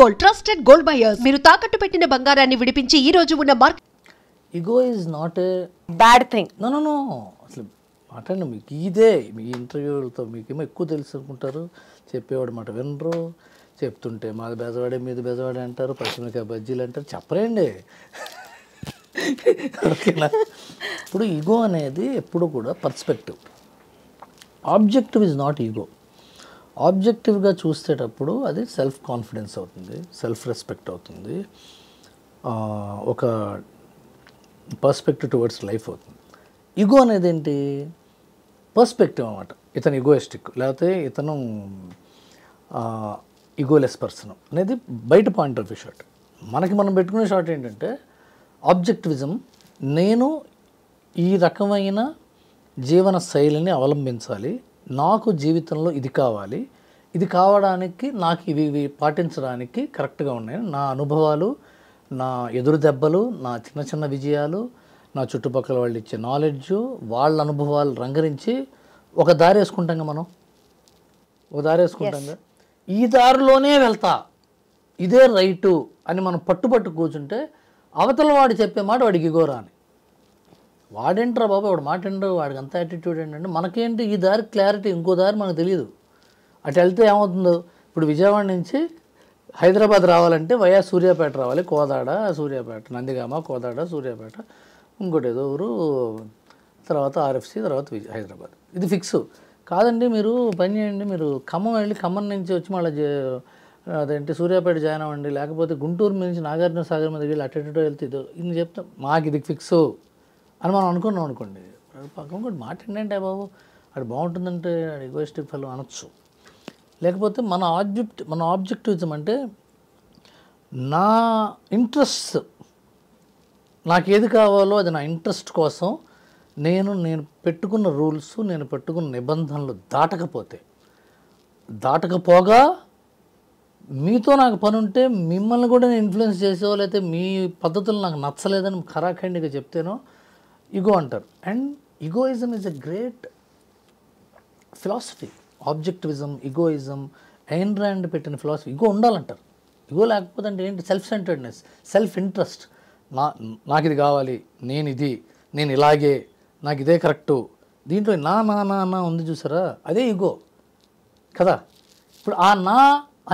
Gold trusted gold buyers. మీరు తాకట్టు పెట్టిన బంగారాన్ని విడిపించి ఈ రోజు ఉన్న market. Ego is not a bad thing. No అసలు మాట్లాడండి. మీకు ఇదే మీ ఇంటర్వ్యూలతో మీకేమో ఎక్కువ తెలుసు అనుకుంటారు. చెప్పేవాడు మాట వినరు. చెప్తుంటే మాది బెజవాడే మీది బెజవాడే అంటారు. పచ్చిమిరకాయ బజ్జీలు అంటారు. చెప్పరేండి. ఓకేనా? ఇప్పుడు ఈగో అనేది ఎప్పుడు కూడా perspective. Objective is not ego. ఆబ్జెక్టివ్గా చూసేటప్పుడు అది సెల్ఫ్ కాన్ఫిడెన్స్ అవుతుంది, సెల్ఫ్ రెస్పెక్ట్ అవుతుంది, ఒక పర్స్పెక్టివ్ టువర్డ్స్ లైఫ్ అవుతుంది. ఈగో అనేది ఏంటి? పర్స్పెక్టివ్ అన్నమాట. ఇతను ఈగోయిస్టిక్ లేకపోతే ఇతను ఈగోలెస్ పర్సన్ అనేది బయట పాయింట్ ఆఫ్ వ్యూ షాట్. మనకి మనం పెట్టుకునే షాట్ ఏంటంటే ఆబ్జెక్టివిజం. నేను ఈ రకమైన జీవన శైలిని అవలంబించాలి, నాకు జీవితంలో ఇది కావాలి, ఇది కావడానికి నాకు ఇవి పాటించడానికి కరెక్ట్గా ఉన్నాయి. నా అనుభవాలు, నా ఎదురు దెబ్బలు, నా చిన్న చిన్న విజయాలు, నా చుట్టుపక్కల వాళ్ళు ఇచ్చే నాలెడ్జు, వాళ్ళ అనుభవాలు రంగరించి ఒక దారి వేసుకుంటాం. మనం ఒక దారి వేసుకుంటాం. ఈ దారిలోనే వెళ్తా, ఇదే రైటు అని మనం పట్టుపట్టు కూర్చుంటే అవతల వాడు చెప్పే మాట వాడికి ఇగోరా అని. వాడేంట్రా బాబు వాడు మాట ఏంటో, వాడికి అంత యాటిట్యూడ్ ఏంటంటే మనకేంటి ఈ దారి క్లారిటీ, ఇంకో దారి మనకు తెలియదు. అటు వెళ్తే ఏమవుతుందో, ఇప్పుడు విజయవాడ నుంచి హైదరాబాద్ రావాలంటే వయా సూర్యాపేట రావాలి, కోదాడ సూర్యాపేట, నందిగామ కోదాడ సూర్యాపేట, ఇంకోటి ఏదో ఊరు, తర్వాత ఆర్ఎఫ్సి, తర్వాత హైదరాబాద్. ఇది ఫిక్స్ కాదండి. మీరు పని చేయండి, మీరు ఖమ్మం వెళ్ళి ఖమ్మం నుంచి వచ్చి మళ్ళీ అదేంటి సూర్యాపేట జాయిన్ అవ్వండి, లేకపోతే గుంటూరు నుంచి నాగార్జున సాగర్ మీద వెళ్ళి అటు వెళ్తే ఇది చెప్తాం. మాకు ఇది ఫిక్స్ అని మనం అనుకున్నాం అనుకోండి. పక్కన కూడా మాట ఏంటంటే బాబు అది బాగుంటుందంటే అది ఈగోయిస్టిక్ ఫెలో అనొచ్చు. లేకపోతే మన ఆబ్జెక్టివిజం అంటే నా ఇంట్రెస్ట్, నాకు ఏది కావాలో అది నా ఇంట్రెస్ట్ కోసం నేను పెట్టుకున్న రూల్స్, నేను పెట్టుకున్న నిబంధనలు దాటకపోగా మీతో నాకు పని ఉంటే మిమ్మల్ని కూడా నేను ఇన్ఫ్లుయెన్స్ చేసేవో, లేకపోతే మీ పద్ధతులు నాకు నచ్చలేదని ఖరాఖండిగా చెప్తేనో ఈగో అంటారు. And egoism is a great philosophy. Objectivism, egoism, ఎయిన్ rand పెట్టిన ఫిలాసఫీ. ఈగో ఉండాలంటారు. ఈగో లేకపోతే అంటే ఏంటి? Self centredness, self interest. నాకు ఇది కావాలి, నేను ఇలాగే, నాకు ఇదే కరెక్టు. దీంట్లో నా ఉంది చూసారా, అదే ఈగో కదా. ఇప్పుడు ఆ నా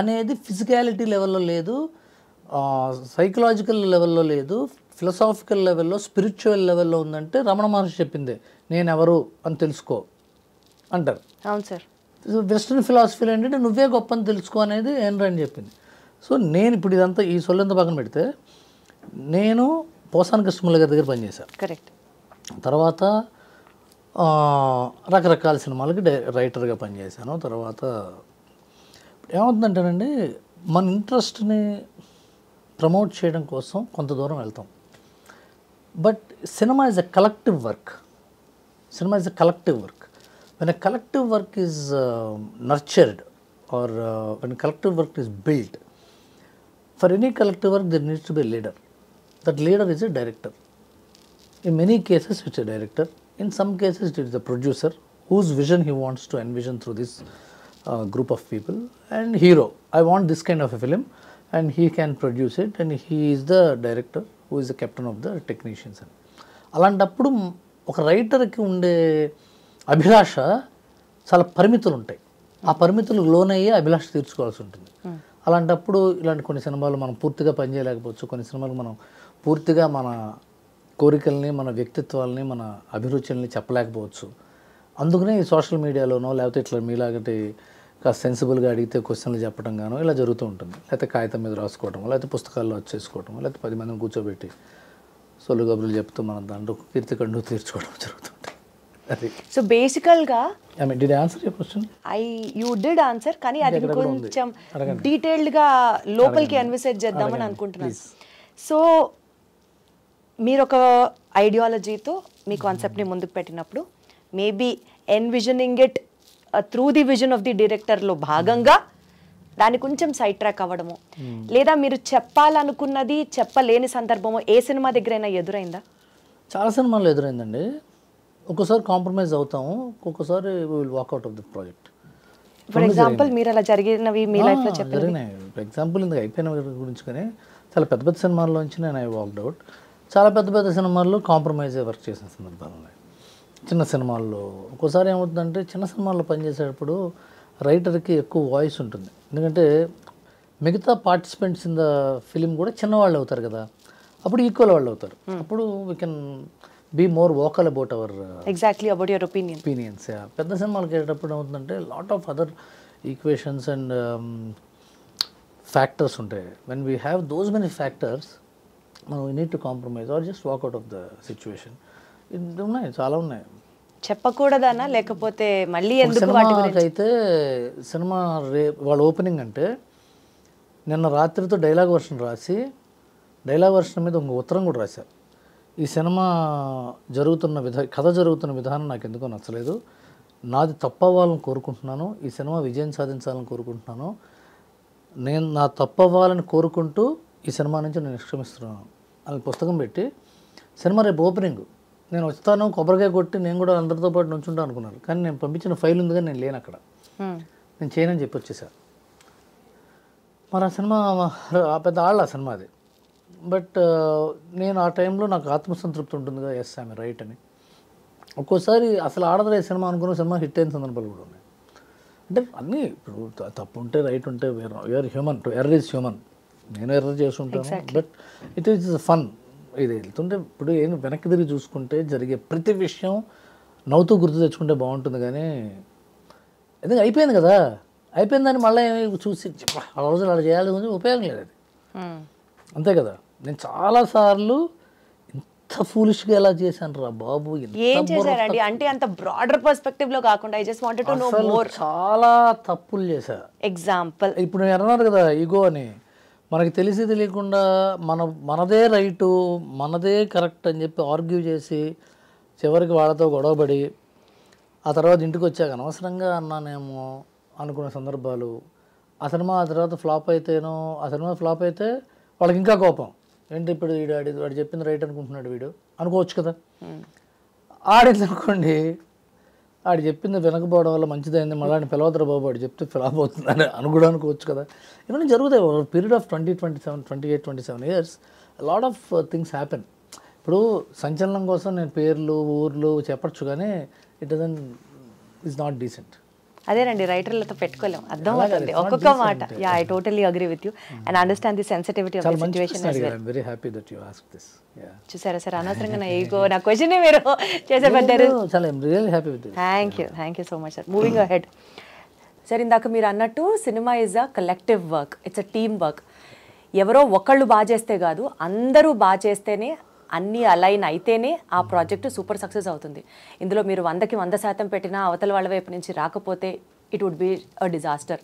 అనేది ఫిజికాలిటీ లెవెల్లో లేదు, సైకలాజికల్ లెవెల్లో లేదు, ఫిలసాఫికల్ లెవెల్లో, స్పిరిచువల్ లెవెల్లో ఉందంటే రమణ మహర్షి చెప్పిందే, నేనెవరు అని తెలుసుకో అంటారు. అవును సార్. వెస్ట్రన్ ఫిలాసఫీలో ఏంటంటే నువ్వే గొప్ప అని తెలుసుకో అనేది ఏం అని చెప్పింది. సో నేను ఇప్పుడు ఇదంతా ఈ సొల్లంతా పక్కన పెడితే నేను పోసాని కృష్ణముల గారి దగ్గర పనిచేశాను. కరెక్ట్. తర్వాత రకరకాల సినిమాలకి రైటర్గా పనిచేశాను. తర్వాత ఏమవుతుందంటేనండి, మన ఇంట్రెస్ట్ని ప్రమోట్ చేయడం కోసం కొంత దూరం వెళ్తాం. But cinema is a collective work. When a collective work is nurtured or when collective work is built, for any collective work there needs to be a leader. That leader is a director. In many cases it's a director. In some cases it is a producer whose vision he wants to envision through this group of people. And hero, I want this kind of a film, and he can produce it, and he is the director who is the captain of the technicians. అలాంటప్పుడు ఒక రైటర్కి ఉండే అభిలాష చాలా పరిమితులు ఉంటాయి. ఆ పరిమితులకు లోనయ్యే అభిలాష తీర్చుకోవాల్సి ఉంటుంది. అలాంటప్పుడు ఇలాంటి కొన్ని సినిమాలు మనం పూర్తిగా పనిచేయలేకపోవచ్చు, కొన్ని సినిమాలు మనం పూర్తిగా మన కోరికల్ని, మన వ్యక్తిత్వాలని, మన అభిరుచుల్ని చెప్పలేకపోవచ్చు. అందుకనే ఈ సోషల్ మీడియాలోనో లేకపోతే ఇట్లా మీలాగటి కాస్త సెన్సిబుల్గా అడిగితే క్వశ్చన్లు చెప్పడం గానో ఇలా జరుగుతూ ఉంటుంది. లేకపోతే కాగితం మీద రాసుకోవటం, లేకపోతే పుస్తకాల్లో వచ్చేసుకోవటం, లేకపోతే 10 మందిని కూర్చోబెట్టి సొల్లు కబుర్లు చెప్తూ మనం దాంట్లో కీర్తికండు తీర్చుకోవడం జరుగుతుంటుంది. అది సో బేసికల్గా did I answer your question? You did answer, కానీ అది కొంచెం డీటెయిల్డ్గా లోపలికి ఎన్విసేజ్ చేద్దామని అనుకుంటున్నాను. సో మీరు ఒక ఐడియాలజీతో మీ కాన్సెప్ట్ని ముందుకు పెట్టినప్పుడు maybe envisioning it through the vision of the డైరెక్టర్లో భాగంగా దాన్ని కొంచెం సైడ్ ట్రాక్ అవ్వడము, లేదా మీరు చెప్పాలనుకున్నది చెప్పలేని సందర్భము ఏ సినిమా దగ్గరైనా ఎదురైందా? చాలా సినిమాల్లో ఎదురైందండి. ఒక్కోసారి కాంప్రమైజ్ అవుతాము, ఒక్కొక్కసారి we will walk out of the project. For example మీరు అలా జరిగినవి మీ లైఫ్లో చెప్పండి. జరిగినాయి. ఫర్ ఎగ్జాంపుల్ ఇందుకు అయిపోయిన గురించి కానీ చాలా పెద్ద పెద్ద సినిమాల్లోంచి నేను ఐ వాక్డ్ అవుట్. చాలా పెద్ద పెద్ద సినిమాల్లో కాంప్రమైజ్ వర్క్ చేసిన సందర్భాలు ఉన్నాయి. చిన్న సినిమాల్లో ఒక్కోసారి ఏమవుతుందంటే చిన్న సినిమాల్లో పనిచేసేటప్పుడు రైటర్కి ఎక్కువ వాయిస్ ఉంటుంది. ఎందుకంటే మిగతా పార్టిసిపెంట్స్ ఇన్ ద ఫిలిం కూడా చిన్నవాళ్ళు అవుతారు కదా, అప్పుడు ఈక్వల్ వాళ్ళు అవుతారు. అప్పుడు we can be more vocal about our exactly about your opinions. పెద్ద సినిమాలకు వెళ్ళేటప్పుడు ఏమవుతుందంటే lot of other equations and factors ఉంటాయి. When we have those many factors మనం we need to compromise or just walk out of the situation. ఇది ఉన్నాయి, చాలా ఉన్నాయి. చెప్పకూడదనా లేకపోతే మళ్ళీ ఎందుకు వాటి గురించి? సినిమాకైతే సినిమా వాళ్ళ ఓపెనింగ్ అంటే నిన్న రాత్రితో డైలాగ్ వర్షన్ రాసి డైలాగ్ వర్షన్ మీద ఒక ఉత్తరం కూడా రాశారు. ఈ సినిమా జరుగుతున్న కథ జరుగుతున్న విధానం నాకు ఎందుకో నచ్చలేదు, నాది తప్పవ్వాలని కోరుకుంటున్నాను, ఈ సినిమా విజయం సాధించాలని కోరుకుంటున్నాను, నేను నా తప్పవ్వాలని కోరుకుంటూ ఈ సినిమా నుంచి నేను నిష్క్రమిస్తున్నాను అని పుస్తకం పెట్టి, సినిమా రేపు ఓపెనింగ్ నేను వస్తాను కొబ్బరికాయ కొట్టి నేను కూడా అందరితో పాటు నుంచుంటాను అనుకున్నాను. కానీ నేను పంపించిన ఫైల్ ఉంది కానీ నేను లేను అక్కడ, నేను చేయనని చెప్పి వచ్చేసాను. మరి ఆ సినిమా పెద్ద ఆళ్ళ సినిమా అది. బట్ నేను ఆ టైంలో నాకు ఆత్మసంతృప్తి ఉంటుంది కదా, ఎస్ ఐఎమ్ రైట్ అని. ఒక్కోసారి అసలు ఆడదలే సినిమా అనుకున్న సినిమా హిట్ అయిన సందర్భాలు కూడా ఉన్నాయి. అంటే అన్నీ ఇప్పుడు తప్పు ఉంటే రైట్ ఉంటే you're human, to error is human. నేను ఎర్రర్ చేసి ఉంటాను, బట్ ఇట్ ఈస్ ఫన్. ఇది వెళ్తుంటే ఇప్పుడు ఏం వెనక్కి తిరిగి చూసుకుంటే జరిగే ప్రతి విషయం నవ్వుతూ గుర్తు తెచ్చుకుంటే బాగుంటుంది. కానీ ఎందుకంటే అయిపోయింది కదా, అయిపోయిందని మళ్ళీ చూసి ఆ రోజులు అలా చేయాలి కొంచెం ఉపయోగం లేదు అది, అంతే కదా. నేను చాలాసార్లు ఇంత ఫూలిష్గా ఎలా చేశాను రా బాబు. ఏం చేశారండి అంటే అంత బ్రాడర్ పర్స్పెక్టివ్ లో కాకుండా I just wanted to know more. చాలా తప్పులు చేశా. ఎగ్జాంపుల్ ఇప్పుడు నేను అన్నారు కదా ఈగో అని, మనకి తెలిసి తెలియకుండా మనదే రైటు మనదే కరెక్ట్ అని చెప్పి ఆర్గ్యూ చేసి చివరికి వాళ్ళతో గొడవపడి ఆ తర్వాత ఇంటికి వచ్చాక అనవసరంగా అన్నానేమో అనుకునే సందర్భాలు. ఆ తర్వాత ఫ్లాప్ అయితేనో, ఆ సినిమా ఫ్లాప్ అయితే వాళ్ళకి ఇంకా కోపం, ఏంటి ఇప్పుడు వాడు చెప్పింది రైట్ అనుకుంటున్నాడు వీడు అనుకోవచ్చు కదా. ఆడింది అనుకోండి, ఆడు చెప్పింది వినకపోవడం వల్ల మంచిదైంది, మళ్ళీ ఆయన పిలవద్దరు బాబు వాడు చెప్తే ఫ్లాప్ అవుతుందని కూడా అనుకోవచ్చు కదా. ఇవన్నీ జరుగుతాయి. Period of 28-27 years lot of things happen. ఇప్పుడు సంచలనం కోసం నేను పేర్లు ఊర్లు చెప్పచ్చు, కానీ ఇట్ ఈజ్ నాట్ డీసెంట్. అదేనండి రైటర్లతో పెట్టుకోలేం, అర్థం అవుతుంది ఒక్కొక్క మాట. Yeah I totally agree with you and understand the sensitivity of the situation as well. I'm very happy that you asked this. Yeah. చూసారా సార్, అనవసరంగా నా ఈగో నా క్వశ్చన్ మీరు చేసే పెద్దారు. చాలా I'm really happy with this. Thank you so much sir. Moving ahead sir, ఇందాక మీరు అన్నట్టు cinema is a collective work, it's a team work. ఎవరో ఒకళ్ళు బాగా చేస్తే కాదు, అందరూ బాగా చేస్తేనే, అన్నీ అలైన్ అయితేనే ఆ ప్రాజెక్టు సూపర్ సక్సెస్ అవుతుంది. ఇందులో మీరు 100కి 100% పెట్టినా అవతల వాళ్ళ వైపు నుంచి రాకపోతే it would be a disaster.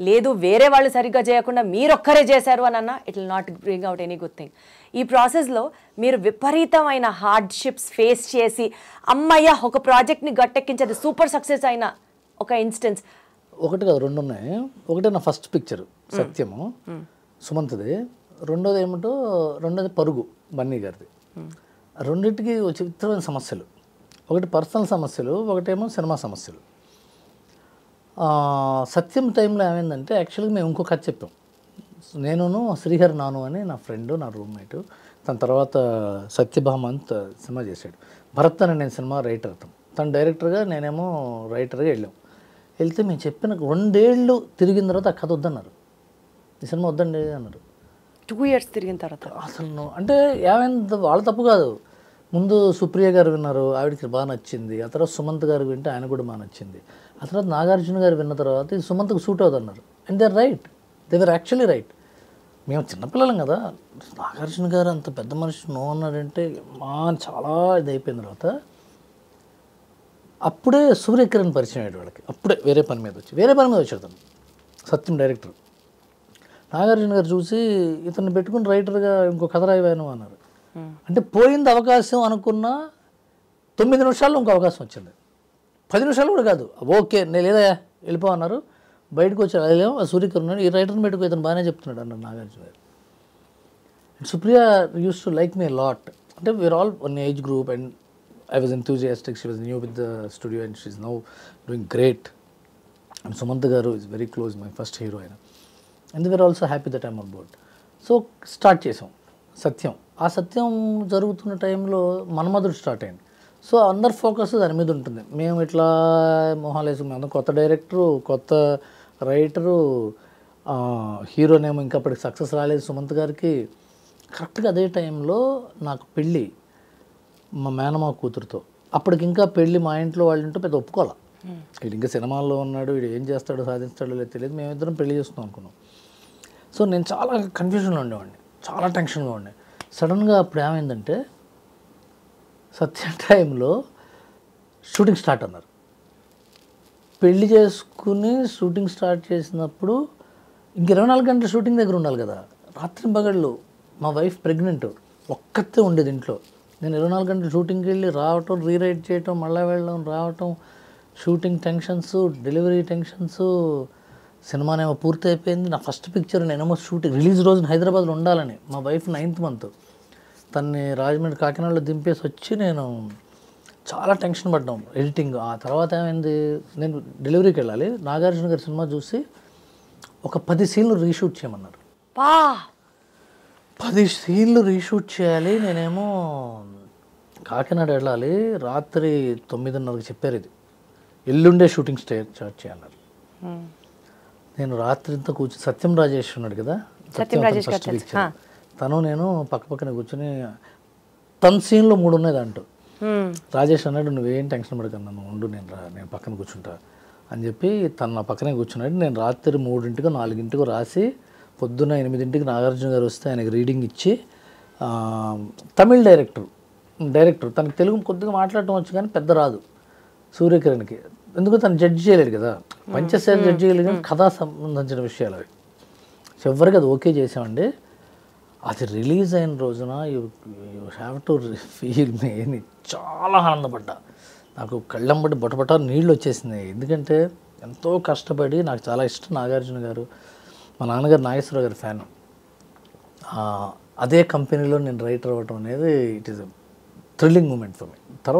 లేదు వేరే వాళ్ళు సరిగ్గా చేయకుండా మీరొక్కరే చేశారు అని అన్నా it will not bring out any good thing. ఈ ప్రాసెస్లో మీరు విపరీతమైన హార్డ్షిప్స్ ఫేస్ చేసి అమ్మయ్య ఒక ప్రాజెక్ట్ని గట్టెక్కించేది సూపర్ సక్సెస్ అయిన ఒక ఇన్స్టెన్స్? ఒకటి కాదు, రెండు ఉన్నాయి. ఒకటి నా ఫస్ట్ పిక్చర్ సత్యము సుమంత్ది, రెండోది పరుగు బన్నీ గారిది. రెండింటికి చిత్రమైన సమస్యలు, ఒకటి పర్సనల్ సమస్యలు, ఒకటేమో సినిమా సమస్యలు. సత్యం టైంలో ఏమైందంటే యాక్చువల్గా మేము ఇంకో కథ చెప్పాం. నేను శ్రీహర్ నాను అని నా ఫ్రెండ్, నా రూమ్మేట్, తన తర్వాత సత్యభామంత్ సినిమా చేశాడు. భరత్ అని నేను సినిమా రైటర్, తను డైరెక్టర్గా నేనేమో రైటర్గా వెళ్తే మేము చెప్పిన 2 ఏళ్ళు తిరిగిన తర్వాత ఆ కథ వద్దన్నారు, ఈ సినిమా వద్దండి అన్నారు. 2 years తిరిగిన తర్వాత అసలు అంటే ఏమైంది, వాళ్ళ తప్పు కాదు. ముందు సుప్రియ గారు విన్నారు, ఆవిడకి బాగా నచ్చింది. ఆ తర్వాత సుమంత్ గారు వింటే ఆయన కూడా బాగా నచ్చింది. ఆ తర్వాత నాగార్జున గారు విన్న తర్వాత ఇది సుమంత్కి సూట్ అవుతున్నారు. And they are right, they were actually right. మేము చిన్నపిల్లలం కదా, నాగార్జున గారు అంత పెద్ద మనిషి నో అన్నాడంటే చాలా ఇది అయిపోయిన తర్వాత అప్పుడే సూర్యకిరణ్ పరిచయం అయ్యాడు వాళ్ళకి. అప్పుడే వేరే పని మీద వచ్చాడు తను, సత్యం డైరెక్టర్. నాగార్జున గారు చూసి ఇతన్ని పెట్టుకుని రైటర్గా ఇంకో కథ రాయవాను అన్నారు. అంటే పోయింది అవకాశం అనుకున్న 9 నిమిషాల్లో ఇంకో అవకాశం వచ్చింది. 10 నిమిషాలు కూడా కాదు, ఓకే నేను లేదా వెళ్ళిపో అన్నారు. బయటకు వచ్చాడు, అదేమో సూర్యకిరణ్ ఈ రైటర్ని పెట్టుకు ఇతను బాగానే చెప్తున్నాడు అన్నారు Nagarjuna garu. Supriya used to like me lot. అంటే we are all one age group and I was enthusiastic. She was new with the studio and she's now doing great. And Sumanth garu is very close, my first hero ఆయన. And we are also happy that I'm on board. So start చేసాం సత్యం. ఆ సత్యం జరుగుతున్న టైంలో Manmadhudu start అయింది. So అందరు focus దాని మీద ఉంటుంది. మేము ఇట్లా మొహాలు వేసుకున్నాం, కొత్త డైరెక్టరు, కొత్త రైటరు, హీరోనేమో ఇంకా అప్పటికి సక్సెస్ రాలేదు సుమంత్ గారికి. కరెక్ట్గా అదే టైంలో నాకు పెళ్ళి మా మేనమామ కూతురుతో. అప్పటికి ఇంకా పెళ్ళి మా ఇంట్లో వాళ్ళు ఉంటే పెద్ద ఒప్పుకోవాలి. వీడు ఇంకా సినిమాల్లో ఉన్నాడు, వీడు ఏం చేస్తాడో సాధిస్తాడో లేదు తెలియదు, మేమిద్దరం పెళ్లి చేసుకుందాం అనుకున్నాం. సో నేను చాలా కన్ఫ్యూజన్లో ఉండేవాడిని, చాలా టెన్షన్గా ఉండే. సడన్గా అప్పుడు ఏమైందంటే సత్యం టైంలో షూటింగ్ స్టార్ట్ అన్నారు. పెళ్లి చేసుకుని షూటింగ్ స్టార్ట్ చేసినప్పుడు ఇంక 24 గంటలు షూటింగ్ దగ్గర ఉండాలి కదా. రాత్రి పగళ్ళు మా వైఫ్ ప్రెగ్నెంట్, ఒక్కతే ఉండేది ఇంట్లో. నేను 24 గంటలు షూటింగ్కి వెళ్ళి రావటం, రీరైట్ చేయటం, మళ్ళీ వెళ్ళడం, రావటం, షూటింగ్ టెన్షన్స్, డెలివరీ టెన్షన్స్. సినిమానేమో పూర్తి అయిపోయింది. నా ఫస్ట్ పిక్చర్ నేనేమో షూటింగ్ రిలీజ్ రోజున హైదరాబాద్లో ఉండాలని. మా వైఫ్ 9th మంత్, తన్ని రాజమండ్రి కాకినాడలో దింపేసి వచ్చి నేను చాలా టెన్షన్ పడ్డాం ఎడిటింగ్. ఆ తర్వాత ఏమైంది, నేను డెలివరీకి వెళ్ళాలి. నాగార్జున గారి సినిమా చూసి ఒక 10 సీన్లు రీషూట్ చేయమన్నారు. 10 సీన్లు రీషూట్ చేయాలి. నేనేమో కాకినాడ వెళ్ళాలి. రాత్రి 9:30కి చెప్పారు, ఇది ఎల్లుండే షూటింగ్ స్టార్ట్ చేయన్నారు. నేను రాత్రి అంతా కూర్చొని, సత్యం రాజేష్ ఉన్నాడు కదా, ఫస్ట్ పిక్చర్, తను నేను పక్క పక్కన కూర్చొని, తన సీన్లో 3 ఉన్నాయి దాంట్లో. రాజేష్ అన్నాడు, నువ్వేం టెన్షన్ పడకన్నా, నువ్వు ఉండు, నేను పక్కన కూర్చుంటా అని చెప్పి తను నా పక్కనే కూర్చున్నాడు. నేను రాత్రి 3ంటికో 4ంటికో రాసి పొద్దున్న 8ంటికి నాగార్జున గారు వస్తే ఆయనకి రీడింగ్ ఇచ్చి, తమిళ్ డైరెక్టర్ తనకు తెలుగు కొద్దిగా మాట్లాడటం వచ్చు కానీ పెద్ద రాదు సూర్యకిరణ్కి. ఎందుకు తను జడ్జి చేయలేడు కదా, పంచశేఖర్ జడ్జి చేయలేదు కానీ కథా సంబంధించిన విషయాలు అవి. చివరికి అది ఓకే చేసామండి. అది రిలీజ్ అయిన రోజున యూ హ్యావ్ టు ఫీల్ మీ, చాలా ఆనందపడ్డా. నాకు కళ్ళంబడి బొటబొట నీళ్ళు వచ్చేసినాయి. ఎందుకంటే ఎంతో కష్టపడి, నాకు చాలా ఇష్టం నాగార్జున గారు, మా నాన్నగారు నాగేశ్వరరావు గారి ఫ్యాన్. అదే కంపెనీలో నేను రైటర్ అవ్వటం అనేది it is thrilling moment for me. తర్వాత